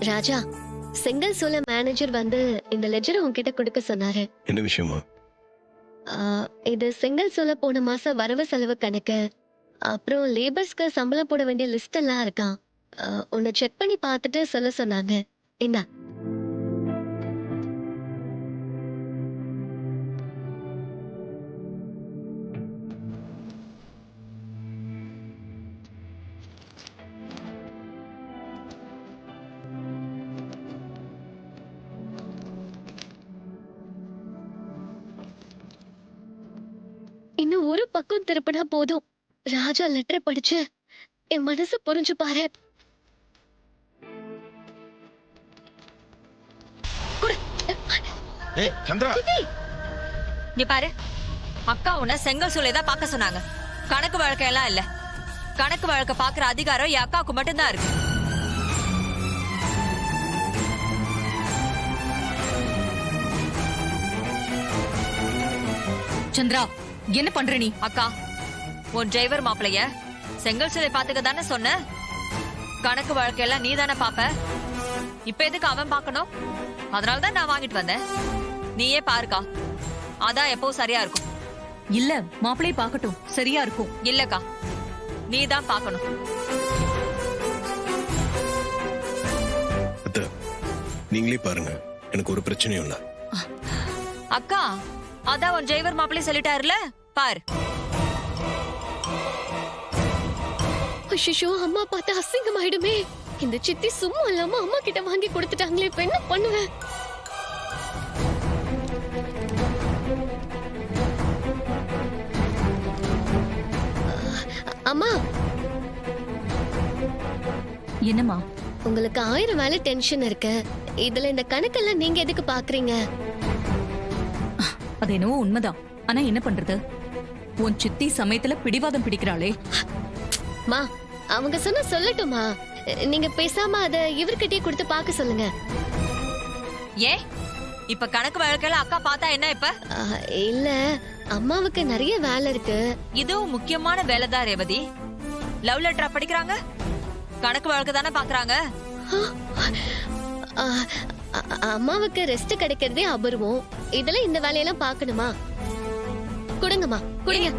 ராஜா, செங்கல் சூளை மேனேஜர் வந்து இந்த லெஜர் உன்கிட்ட கொடுக்க சொன்னாரு. என்ன விஷயமா? இது செங்கல் சூளை போன மாசம் வரவு செலவு கணக்கு, அப்புறம் லேபர்ஸ்க்கு சம்பளம் போட வேண்டிய லிஸ்ட் எல்லாம் இருக்கான். உன்னை செக் பண்ணி பார்த்துட்டு சொல்ல சொன்னாங்க. இந்தா. இன்னும் ஒரு பக்கம் திருப்பினா போதும். ராஜா லெட்டர் படிச்சு என் மனசு புரிஞ்சு பாரு. சந்திரா, நீ பாரு, அக்கா உன்ன செங்கல் சூளைதான் பார்க்க சொன்னாங்க. கணக்கு வழக்கையெல்லாம் இல்ல. கணக்கு வழக்க பாக்குற அதிகாரம் என் அக்காவுக்கு மட்டும்தான் இருக்கு. சந்திரா, என்ன பண்ற நீ? அக்கா, உன் டிரைவர் மாப்பிளைய செங்கல் சூளை பாத்துக்க தானே சொன்ன. கணக்கு வழக்கையெல்லாம் நீ தானே பாப்ப. இப்ப எதுக்கு அவன் பாக்கணும்? அதனாலதான் நான் வாங்கிட்டு வந்தேன். நீயே பாருக்கா, அதான் எப்பவும் சரியா இருக்கும். இல்ல, மாப்பிளைய பாக்கட்டும், சரியா இருக்கும். இல்லக்கா, நீ தான் பாக்கணும். அத்தை, நீங்களே பாருங்க, எனக்கு ஒரு பிரச்சனையும் இல்ல. அக்கா, அதான் உன் டிரைவர் மாப்பிள்ளை சொல்லிட்டாருல, பாரு. ஐயோ, அம்மா பார்த்தா அசிங்கமாயிடுமே. இந்த சித்தி சும்மா இல்லாம அம்மா கிட்ட வாங்கி கொடுத்துட்டாங்களே, இப்ப என்ன பண்ணுவேன்? அம்மா, என்னம்மா? உங்களுக்கு 1000 வேலை டென்ஷன் இருக்கு. இதுல இந்த கணக்கெல்லாம் நீங்க எதுக்கு பாக்குறீங்க? அது என்னவோ உண்மைதான். ஆனா என்ன பண்றது? உன் சித்தி சமயத்துல பிடிவாதம் பிடிக்கிறாளே. மா, அவங்க சொன்ன சொல்லட்டுமா? நீங்க பேசாம அத இவர்கிட்டயே கொடுத்து பாக்க சொல்லுங்க. ஏன் இப்ப கணக்கு வழக்கையில அக்கா பார்த்தா என்ன? இப்ப இல்ல, அம்மாவுக்கு நிறைய வேலை இருக்கு. இதுவும் முக்கியமான வேலைதான் ரேவதி. லவ் லெட்டரா படிக்கிறாங்க, கணக்கு வழக்கு தானே பாக்குறாங்க. அம்மாவுக்கு ரெஸ்ட் கிடைக்கிறதே அபூர்வம். இதுல இந்த வேலையெல்லாம் பாக்கணுமா? கொடுங்கம்மா, கொடுங்க.